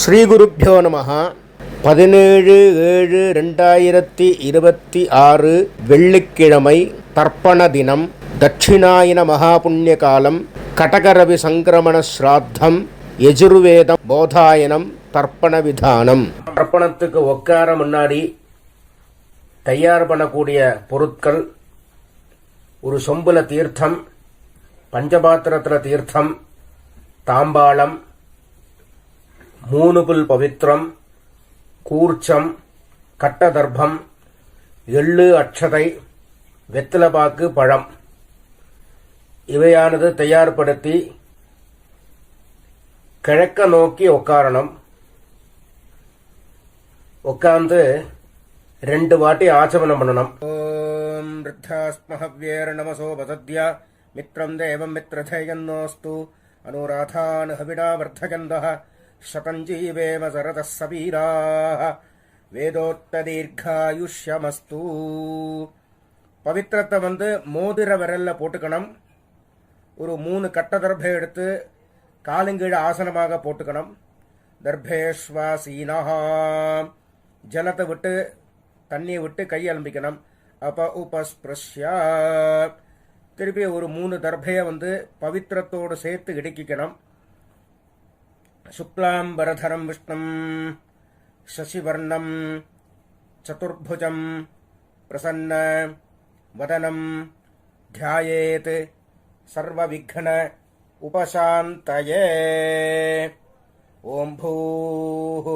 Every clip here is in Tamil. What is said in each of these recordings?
ஸ்ரீகுருப்போ நம. 17/7/2026 வெள்ளிக்கிழமை, தர்ப்பண தினம், தட்சிணாயன மகாபுண்ணிய காலம், கடகரவி சங்கிரமண ஸ்ராத்தம், யஜுர்வேதம், போதாயனம், தர்ப்பண விதானம். தர்ப்பணத்துக்கு உட்கார முன்னாடி தயார் பண்ணக்கூடிய பொருட்கள்: ஒரு சொம்புல தீர்த்தம், பஞ்சபாத்திரத்துல தீர்த்தம், தாம்பாளம், 3 புல் பவித்ரம், கூர்ச்சம், கட்டதர்ப்பம், எள்ளு, அட்சதை, வெத்தலைப்பாக்கு, பழம் இவையானது தயார்படுத்தி கிழக்க நோக்கி உட்காரணும். உட்கார்ந்து 2 வாட்டி ஆச்சமனம் பண்ணணும். ஓம் ருத்தாஸ்மஹவ்யேர நமசோ வசத்யா மித்ரம் தேவம் மித்ரதயன்னோஸ்து அனுராதான் ஹவிடா வர்த்தகந்தः சதஞ்சீவேம சரதः சபீராः வேதோக்ததீர்காயுஷ்யமஸ்து. பவித்திரத்தை மோதிர விரல்ல போட்டுக்கணும். ஒரு 3 கட்ட தர்பை எடுத்து காலுங்கீழ ஆசனமாக போட்டுக்கணும். தர்பேஸ்வாசீனஹா, ஜலத்தை விட்டு தண்ணியை விட்டு கை அலம்பிக்கணும். அப்ப உபஸ்பிருஷ்யா, திருப்பி ஒரு 3 தர்பையை பவித்திரத்தோடு சேர்த்து இடுக்கிக்கணும். சுக்லாம்பரதரம் விஷ்ணும் சசிவர்ணம் சதுர்புஜம் பிரசன்ன வதனம் தியாயேத் சர்வவிக்ன உபசாந்தயே. ஓம் பூः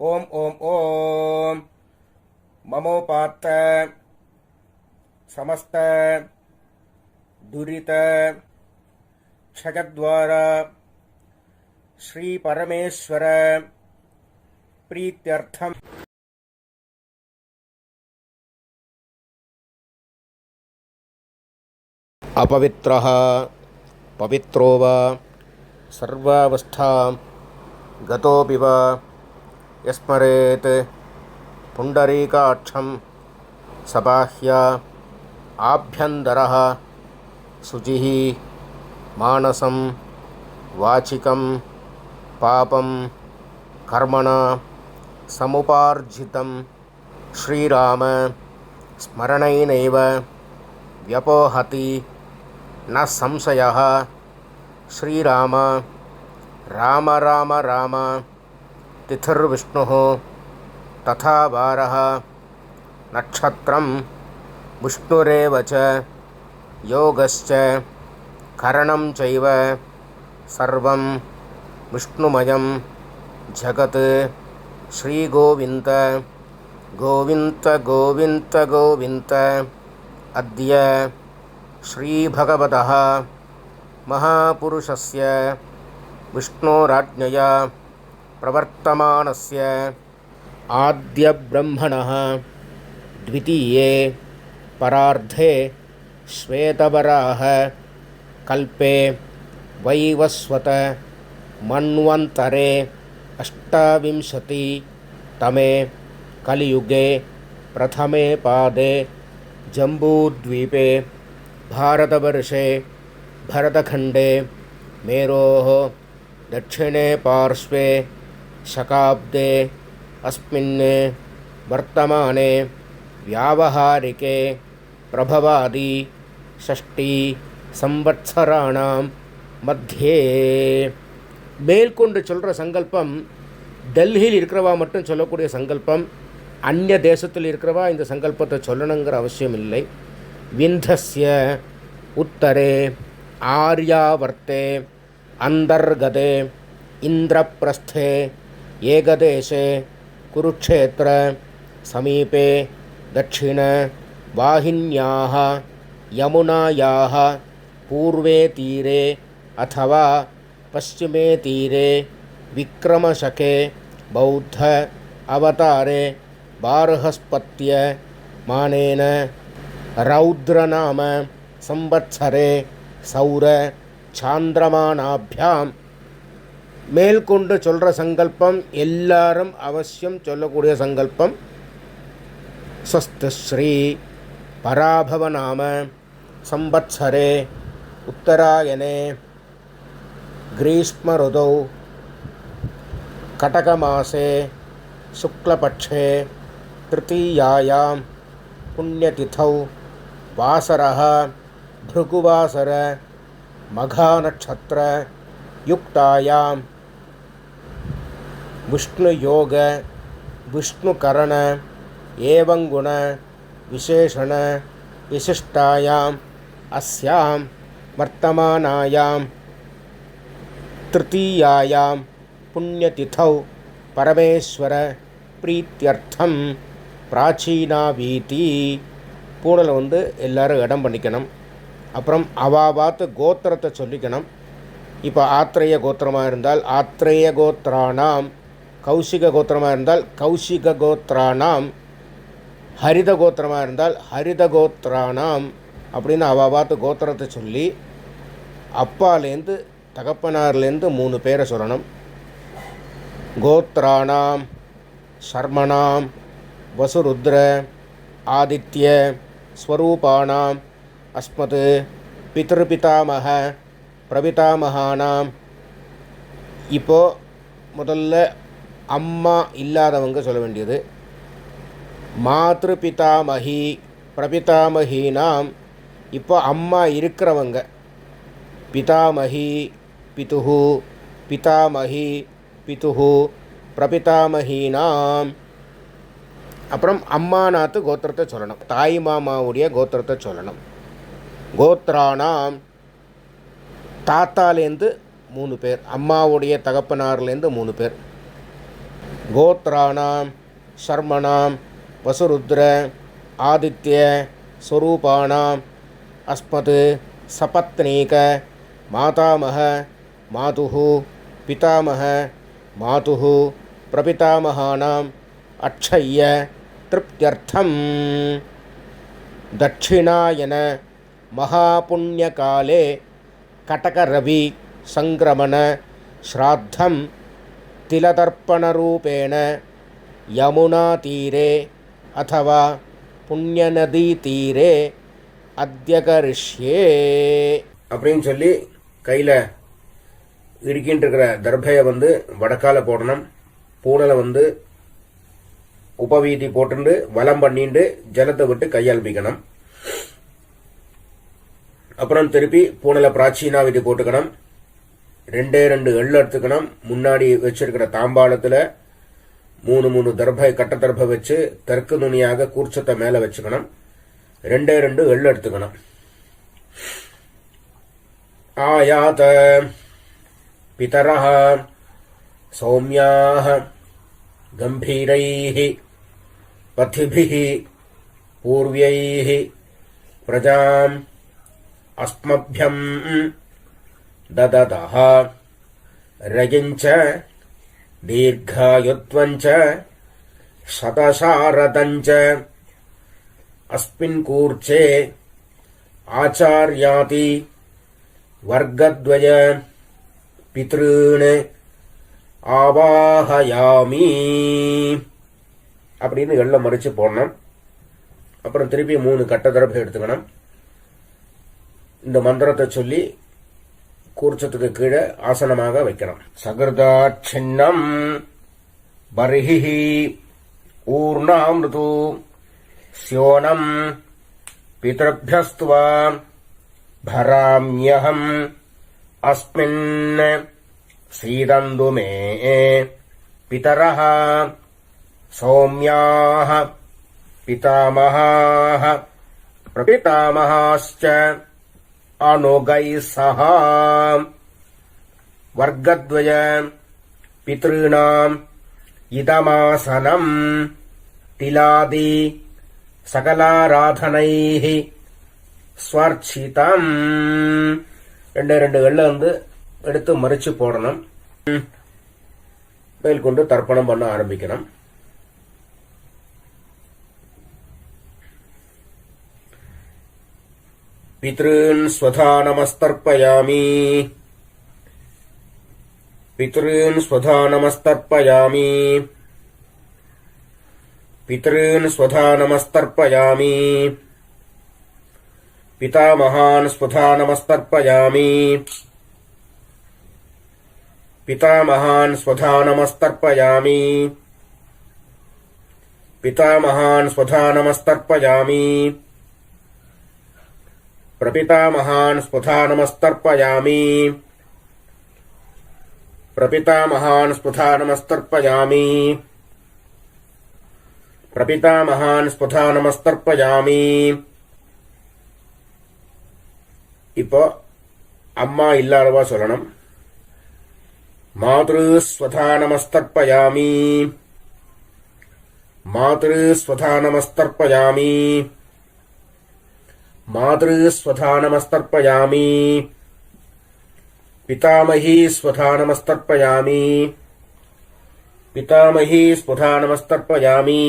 ஓம் ஓம் ஓம் மமோபாத்த சமஸ்த துரித க்ஷயத்வார ஸ்ரீ பரமேஸ்வர பிரீத்யர்த்தம். அபவித்ரஹ பவித்ரோ வா சர்வாவஸ்தாம் கதோபி வா யஸ்மரேத் புண்டரீகாட்சம் சபாஹ்ய ஆப்யந்தரஹ சுஜிஹ மானசம் வாசிகம் பாபம் கர்மணா சமுபார்ஜிதம் ஸ்ரீராம ஸ்மரணைனேவ வ்யபோஹதி ந சம்சயः. ஸ்ரீராம ராம ராம ராம திதிர்விஷ்ணுः ததா வாரः நக்ஷத்ரம் விஷ்ணுரேவ ச யோகஸ்ச கரணம் சைவ சர்வம் விஷ்ணுமயம் ஜகத். ஸ்ரீகோவிந்த கோவிந்த கோவிந்த கோவிந்த. அத்ய ஸ்ரீபகவதः மகாபுருஷஸ்ய விஷ்ணோராஜ்ஞயா பிரவர்த்தமானஸ்ய ஆத்ய பிரம்மணः த்விதீயே பரார்த்தே ஸ்வேதவராஹ கல்பே வைவஸ்வத மன்வந்தரே அஷ்டாவிம்சதி தமே கலியுகே பிரதமே பாதே ஜம்பூத்வீபே பாரதவர்ஷே பரதகண்டே மேரோः தட்சிணே பார்ஸ்வே சகாப்தே அஸ்மின் வர்த்தமானே வியாவஹாரிகே பிரபவாதி ஷஷ்டி சம்வத்சராணாம் மத்தியே. மேற்கொண்டு சொல்கிற சங்கல்பம் டெல்லியில் இருக்கிறவா மட்டும் சொல்லக்கூடிய சங்கல்பம். அந்நிய தேசத்தில் இருக்கிறவா இந்த சங்கல்பத்தை சொல்லணுங்கிற அவசியம் இல்லை. விந்தஸ்ய உத்தரே ஆர்யாவர்த்தே அந்தர்கதே இந்திரப்ரஸ்தே ஏகதேசே குருக்ஷேத்திர சமீபே தட்சிண வாஹின்யாः யமுனாயாः பூர்வே தீரே அथवा பश्चिमे தீரே விக்ரமசகே பௌத்த அவதாரே பாரஹஸ்பத்ய மானேன ரௌத்ரநாம சம்வத்சரே சௌர சாந்திரமானாபியாம். மேற்கொண்டு சொல்கிற சங்கல்பம் எல்லாரும் அவசியம் சொல்லக்கூடிய சங்கல்பம். ஸ்வஸ்தி ஸ்ரீ பராபவ நாம சம்பத்சரே உத்தராயணே கிரீஷ்ம ருதௌ கடகமாசே சுக்லபக்ஷே திருத்தீயாயாம் புண்ணியதிதௌ வாசரः भृगुवासर मघानक्षत्र युक्तायां विष्णुयोग विष्णुकरण एवं गुण विशेषण विशिष्टायाम् अस्यां वर्तमानायां तृतीयायां पुण्यतिथौ परमेश्वर प्रीत्यर्थं प्राचीनावीति பூணில் வந்து எல்லோரும் இடம் பண்ணிக்கணும். அப்புறம் அவாபாத்து கோத்திரத்தை சொல்லிக்கணும். இப்போ ஆத்ரேய கோத்திரமாக இருந்தால் ஆத்ரேய கோத்திரானாம், கௌஷிக கோத்திரமாக இருந்தால் கௌஷிக கோத்திரானாம், ஹரித கோத்திரமாக இருந்தால் ஹரித கோத்திரானாம் அப்படின்னு அவாபாத்து கோத்திரத்தை சொல்லி அப்பாலேருந்து தகப்பனார்லேருந்து 3 பேரை சொல்லணும். கோத்ராணாம் சர்மணாம் வசுருத்ர ஆதித்ய ஸ்வரூபாணாம் அஸ்மத் பிதృபிதாமக பிரபிதாமகானாம். இப்போது முதல்ல அம்மா இல்லாதவங்க சொல்ல வேண்டியது. மாத்ருபிதாமகி பிரபிதாமகீனாம். இப்போ அம்மா இருக்கிறவங்க பிதாமகி பிதுஹு பிதாமகி பிதுஹு பிரபிதாமகீனாம். அப்புறம் அம்மாநாத்து கோத்திரத்தை சொல்லணும். தாய் மாமாவுடைய கோத்திரத்தை சொல்லணும். கோத்ரானாம் தாத்தாலேருந்து 3 பேர், அம்மாவுடைய தகப்பனார்லேருந்து 3 பேர். கோத்ரானாம் சர்மணாம் வசுருத்ர ஆதித்ய ஸ்வரூபாணாம் அஸ்மத் சபத்னீக மாதாமக மாதுஹு பிதாமக மாதுஹு பிரபிதாமகானாம் அக்ஷய்ய திருப்தியர்த்தம் தட்சிணாயன மகாபுண்ணியகாலே கடகரவி சங்கிரமண ஸ்ராத்தம் திலதர்ப்பணரூபேண யமுனா தீரே அதவா புண்ணியநதி தீரே அத்யகரிஷ்யே அப்படின்னு சொல்லி கையில் இடுக்கின்னு இருக்கிற தர்பையை வந்து வடக்கால போடணும். பூனலை வந்து உபவீதி போட்டு வலம் பண்ணிட்டு ஜலத்தை விட்டு கையால்பிக்கணும். அப்புறம் திருப்பி பூனல பிராச்சீனா விதி போட்டுக்கணும். 2 எள்ளு எடுத்துக்கணும். முன்னாடி வச்சிருக்கிற தாம்பாளத்தில் 3 தர்பை கட்ட தர்பை வச்சு தெற்கு நுனியாக கூர்ச்சத்தை மேல வச்சுக்கணும். 2 எள்ளு எடுத்துக்கணும். ஆயாத பிதரஹ சௌமியாஹ கம்பீரைஹ பதிபிஹ பூர்வ்யைஹ பிரஜாம் அஸ்மப்யம் தததஹ ரகிஞ்ச தீர்காயுத்வஞ்ச சதசாரதஞ்ச அஸ்மின் கூர்ச்சே ஆச்சார்யாதி வர்க்கத்வய பித்ருன் ஆவாஹயாமி அப்படின்னு எள்ள மறிச்சு போடணும். அப்புறம் திருப்பி 3 கட்ட தரப்பு எடுத்துக்கணும். இந்த மந்திரத்தை சொல்லி கூர்ச்சத்துக்கு கீழே ஆசனமாக வைக்கணும். சகிருதாட்சின்னம் பர்ஹி ஊர்ணாமிருது ஸ்யோனம் பிதృభ్యஸ்துவா பராம்யஹம் அஸ்மின் சீதந்து மே பிதரஹ சௌம்யாஹ பிதாமஹாஹ பிரபிதாமஹாஸ்ச அனுகைः சஹ வர்க்கத்வய பித்ருணாம் இதமாசனம் திலாதி சகலாராதனைः ஸ்வர்ச்சிதம். 2 எள்ள வந்து எடுத்து மறிச்சு போடணும். மேல் கொண்டு தர்ப்பணம் பண்ண ஆரம்பிக்கணும். பித்ருன் ஸ்வதா நமஸ்தர்ப்பயாமி பித்ருன் ஸ்வதா நமஸ்தர்ப்பயாமி பித்ருன் ஸ்வதா நமஸ்தர்ப்பயாமி पितामहान् स्वधा नमस्तर्पयामि पितामहान् स्वधा नमस्तर्पयामि पितामहान् स्वधा नमस्तर्पयामि प्रपितामहान् स्वधा नमस्तर्पयामि प्रपितामहान् स्वधा नमस्तर्पयामि प्रपितामहान् स्वधा नमस्तर्पयामि இப்போ அம்மா இல்லாதவா சொல்லணும். மாத்ருஸ்வதா நமஸ்தர்ப்பயாமி மாத்ருஸ்வதா நமஸ்தர்ப்பயாமி मातृस्वधा नमस्तर्पयामि पितामही स्वधा नमस्तर्पयामि पितामही स्वधा नमस्तर्पयामि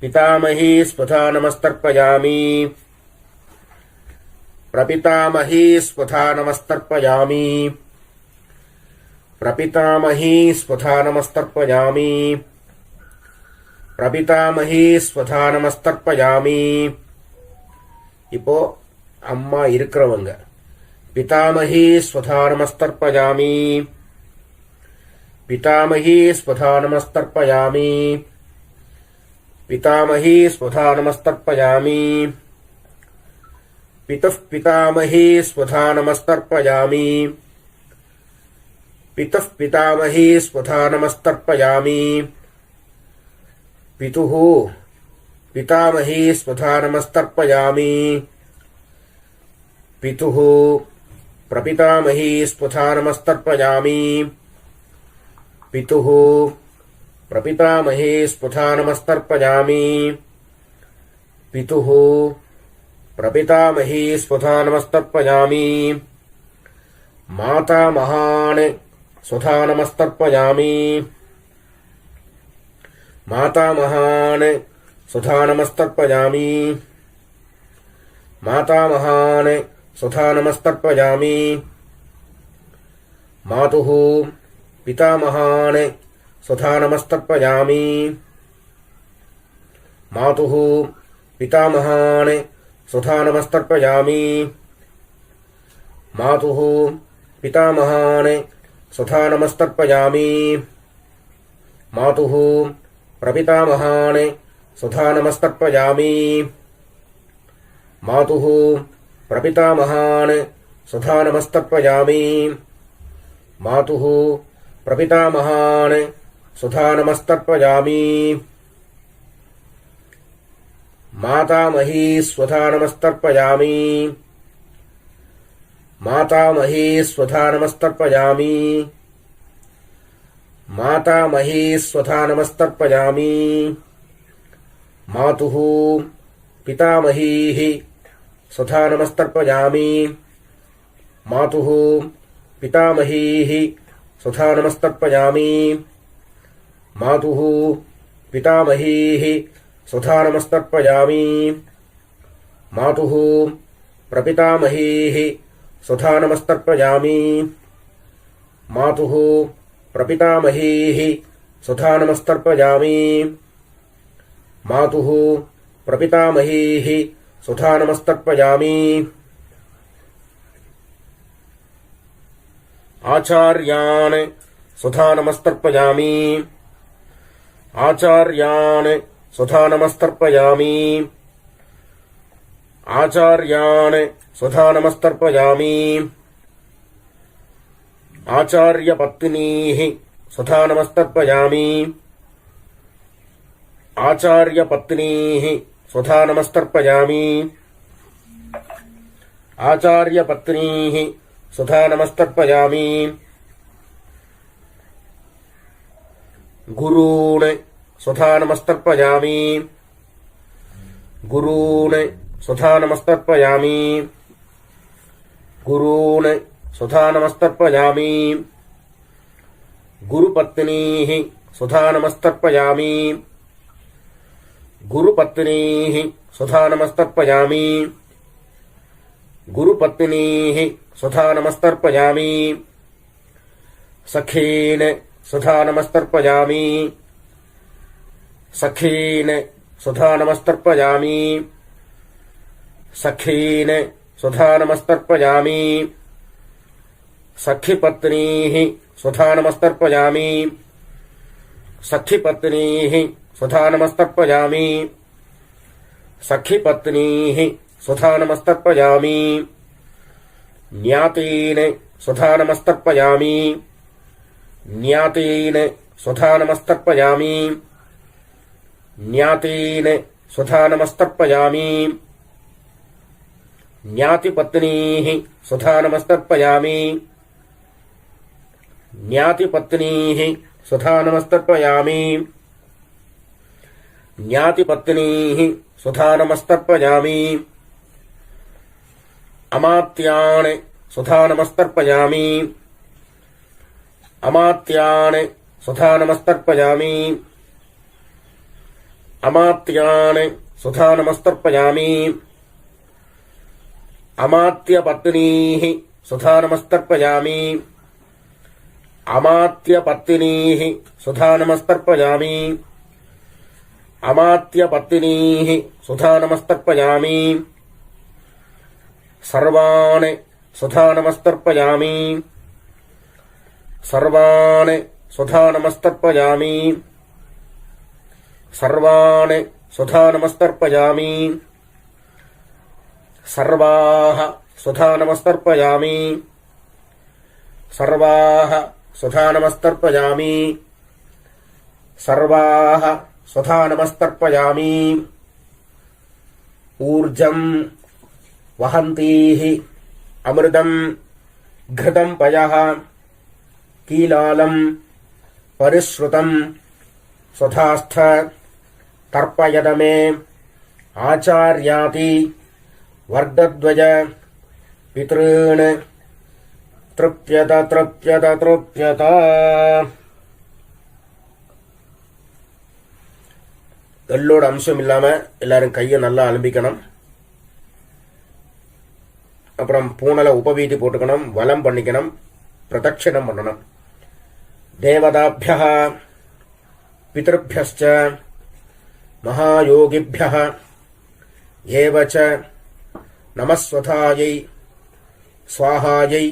पितामही स्वधा नमस्तर्पयामि प्रपितामही स्वधा नमस्तर्पयामि प्रपितामही स्वधा नमस्तर्पयामि प्रपितामही स्वधा नमस्तर्पयामि இப்போ அம்மா இருக்கிறவங்க பிதாமஹி ஸ்வதா நமஸ்தர்ப்பயாமி பிதாமஹி ஸ்வதா நமஸ்தர்ப்பயாமி பிதாமஹி ஸ்வதா நமஸ்தர்ப்பயாமி பிதுஃப் பிதாமஹி ஸ்வதா நமஸ்தர்ப்பயாமி பிதுஃப் பிதாமஹி ஸ்வதா நமஸ்தர்ப்பயாமி பிதுஹ पितामही स्वधा नमस्तर्पयामि पितुः प्रपितामही स्वधा नमस्तर्पयामि पितुः प्रपितामही स्वधा नमस्तर्पयामि पितुः प्रपितामही स्वधा नमस्तर्पयामि मातामहान् स्वधा नमस्तर्पयामि मातामहान् स्वधा नमस्तर्पयामि मातामहान् स्वधा नमस्तर्पयामि मातुः पितामहान् स्वधा नमस्तर्पयामि मातुः पितामहान् स्वधा नमस्तर्पयामि मातुः पितामहान् स्वधा नमस्तर्पयामि मातुः प्रपितामहान् स्वधा नमस्तर्पयामि मातुः प्रपितामहान् स्वधा नमस्तर्पयामि मातुः प्रपितामहान् स्वधा नमस्तर्पयामि मातामही स्वधा नमस्तर्पयामि मातामही स्वधा नमस्तर्पयामि मातामही स्वधा नमस्तर्पयामि मातुः पितामहीः स्वधा नमस्तर्पयामि मातुः पितामहीः स्वधा नमस्तर्पयामि मातुः पितामहीः स्वधा नमस्तर्पयामि मातुः प्रपितामहीः स्वधा नमस्तर्पयामि मातुः प्रपितामहीः स्वधा नमस्तर्पयामि मातुः प्रपितामहीः स्वधा नमस्तर्पयामि आचार्यान् स्वधा नमस्तर्पयामि आचार्यान् स्वधा नमस्तर्पयामि आचार्यान् स्वधा नमस्तर्पयामि आचार्यपत्नीः स्वधा नमस्तर्पयामि आचार्यपत्नीः स्वधा नमस्तर्पयामि आचार्यपत्नीः स्वधा नमस्तर्पयामि गुरून् स्वधा नमस्तर्पयामि गुरून् स्वधा नमस्तर्पयामि गुरून् स्वधा नमस्तर्पयामि गुरुपत्नीः स्वधा नमस्तर्पयामि गुरुपत्नीः स्वधा नमस्तर्पयामि गुरुपत्नीः स्वधा नमस्तर्पयामि सखीन् स्वधा नमस्तर्पयामि सखीन् स्वधा नमस्तर्पयामि सखीन् स्वधानमस्तर्पयामि सखिपत्नीः स्वधानमस्तर्पयामि सखिपत्नीः स्वधानमस्तर्पयामि सखिपत्नीः स्वधानमस्तर्पयामि ज्ञातीन् स्वधानमस्तर्पयामि ज्ञातीन् स्वधानमस्तर्पयामि ज्ञातीन् स्वधानमस्तर्पयामि ज्ञातिपत्नीः स्वधानमस्तर्पयामि ज्ञातिपत्नीः स्वधानमस्तर्पयामि ज्ञातिपत्नीः स्वधानमस्तर्पयामि अमात्यान् स्वधानमस्तर्पयामि अमात्यान् स्वधानमस्तर्पयामि अमात्यान् स्वधानमस्तर्पयामि अमात्यपत्नीः स्वधानमस्तर्पयामि अमात्यपत्नीः स्वधानमस्तर्पयामि अमात्यपत्नीः स्वधानमस्तर्पयामि सर्वान् स्वधानमस्तर्पयामि सर्वान् स्वधानमस्तर्पयामि सर्वान् स्वधानमस्तर्पयामि सर्वाः स्वधानमस्तर्पयामि सर्वाः स्वधानमस्तर्पयामि सर्वाः स्वधानमस्तर्पयामि ऊर्जं वहन्तीः अमृतं घृतं पयः कीलालं परिश्रुतं स्वधास्थ तर्पयद मे आचार्याति वर्गद्वय पितॄन् तृप्यत तृप्यत तृप्यत. எள்ளோட அம்சம் இல்லாம எல்லாரும் கையை நல்லா அலம்பிக்கணும். அப்புறம் பூனலை உபவீதி போட்டுக்கணும், வலம் பண்ணிக்கணும், பிரதட்சிணம் பண்ணணும். தேவதாபியः பிதృभ्यश्च மகாயோகிभ्यः ஏவச்ச நமஸ்வதாயை ஸ்வாஹாயை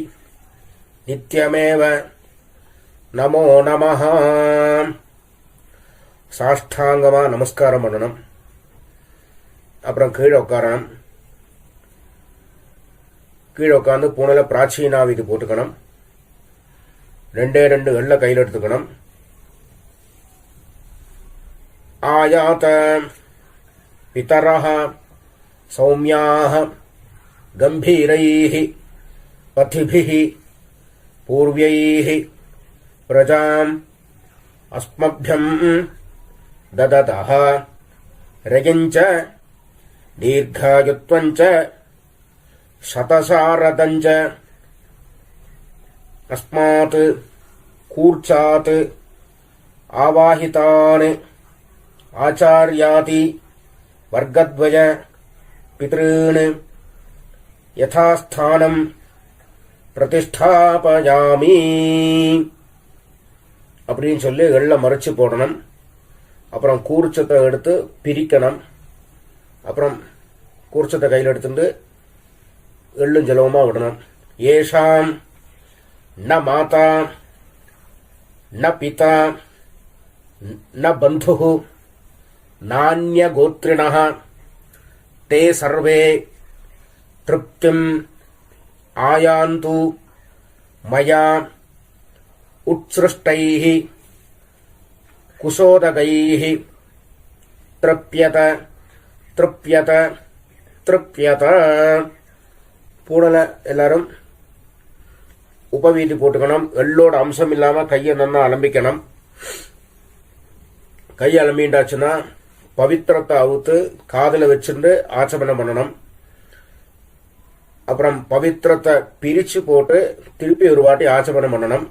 நித்யமேவ நமோ நமः. சாஷ்டாங்கமா நமஸ்காரம் பண்ணணும். அப்புறம் கீழே உட்காரணும். கீழே உட்காந்து பூனல பிராச்சீனாவிதி போட்டுக்கணும். 2 எள்ள கையில் எடுத்துக்கணும். ஆயாத பிதரஹ சௌமியாஹ கம்பீரைஹ பதிபிஹ பூர்வைஹ பிரஜாம் அஸ்மப்யம் தததஹ ரயஞ்ச தீர்காயுத்வஞ்ச சதசாரதஞ்ச அஸ்மாத் கூர்ச்சாத் ஆவாஹிதான் ஆச்சார்யாதி வர்கத்வய பித்ருன் யதாஸ்தானம் பிரதிஷ்டாபயாமி அப்படின்னு சொல்லி எள்ள மறைச்சு போடணும். அப்புறம் கூர்ச்சத்தை எடுத்து பிரிக்கணும். அப்புறம் கூர்ச்சத்தை கையில் எடுத்துட்டு எள்ளும் ஜலவுமா விடணும். ஏஷாம் ந மாதா ந பிதா ந பந்துः நான்ய கோத்ரிணः தே சர்வே திருப்திம் ஆயாந்து மயா உத்ஸ்ருஷ்டைः குசோதகைः த்ருப்யத த்ருப்யத த்ருப்யத. பூனல எல்லாரும் உபவீதி போட்டுக்கணும். எள்ளோட அம்சம் இல்லாம கையை நல்லா அலம்பிக்கணும். கையை அலம்பிண்டாச்சுன்னா பவித்திரத்தை அவுத்து காதல வச்சுட்டு ஆச்சமனம் பண்ணணும். அப்புறம் பவித்திரத்தை பிரிச்சு போட்டு திருப்பி ஒரு வாட்டி ஆச்சமனம் பண்ணணும்.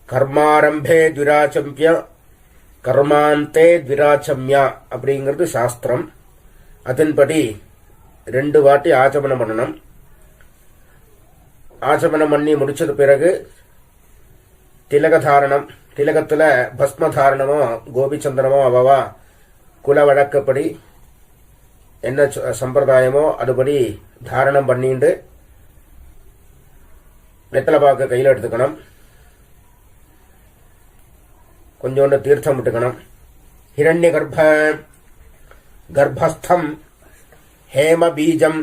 கர்மாரம்பே த்விராச்சம்ய கர்மாந்தே த்விராச்சம்யா அப்படிங்கிறது சாஸ்திரம். அதன்படி 2 வாட்டி ஆச்சமனம் பண்ணணும். ஆச்சமனம் பண்ணி முடிச்சது பிறகு திலக தாரணம். திலகத்துல பஸ்ம தாரணமோ கோபிச்சந்திரமோ அவவா குல வழக்கப்படி என்ன சம்பிரதாயமோ அதுபடி தாரணம் பண்ணிட்டு வெத்தலை பாக்க கையில் எடுத்துக்கணும். கொஞ்சோண்டு தீர்த்தம் விட்டுக்கணும். ஹிரண்ய கர்ப்பஸ்தம் ஹேம பீஜம்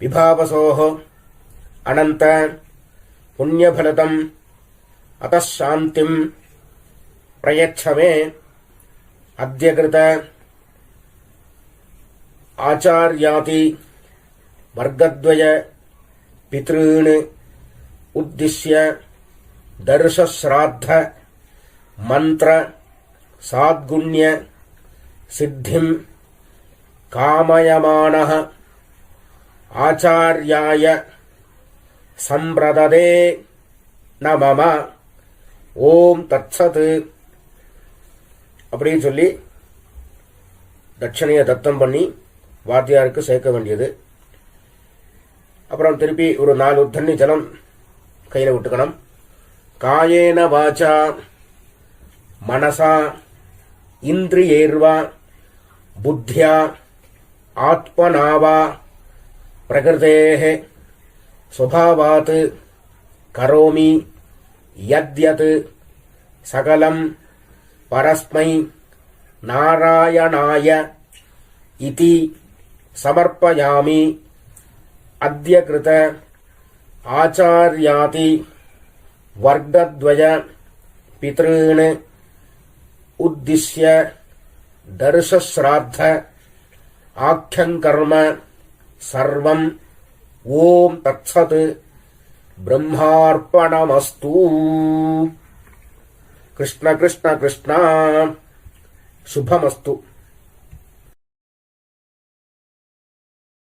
விபாவசோஹ அனந்த புண்ணியபலதம் அதாந்திம் பிரயச்சமே அத்யகிருத ஆச்சார்யாதி வர்க்கத்வய பித்ருன் உத்திஷ்ய தர்ஷஸ்ராத்த மந்திர சாத்குண்ய சித்திம் காமயமானः ஆச்சார்யாய சம்பிரததே நமம ஓம் தத்சத் அப்படின்னு சொல்லி தட்சணையை தத்தம் பண்ணி வாத்தியாருக்கு சேர்க்க வேண்டியது. அப்புறம் திருப்பி ஒரு 4 தண்ணி ஜலம் கையில் விட்டுக்கணும். காயேன வாச்சா மனசா இந்திரியேர்வா புத்தியா ஆத்மனாவா பிரகிருதேஹ ஸ்வபாவாத் கரோமி யத்யத் சகலம் பரஸ்மை நாராயணாய இதி சமர்ப்பயாமி அத்யகிருத ஆச்சார்யாதி வர்க்கத்வய பித்ருன் உத்திஷ்ய தர்ஷஸ்ராத்த ஆக்யங்கர்ம சர்வம் ஓம் தத்சத் பிரம்மார்ப்பணமஸ்து. கிருஷ்ண கிருஷ்ண கிருஷ்ணா சுபமஸ்து.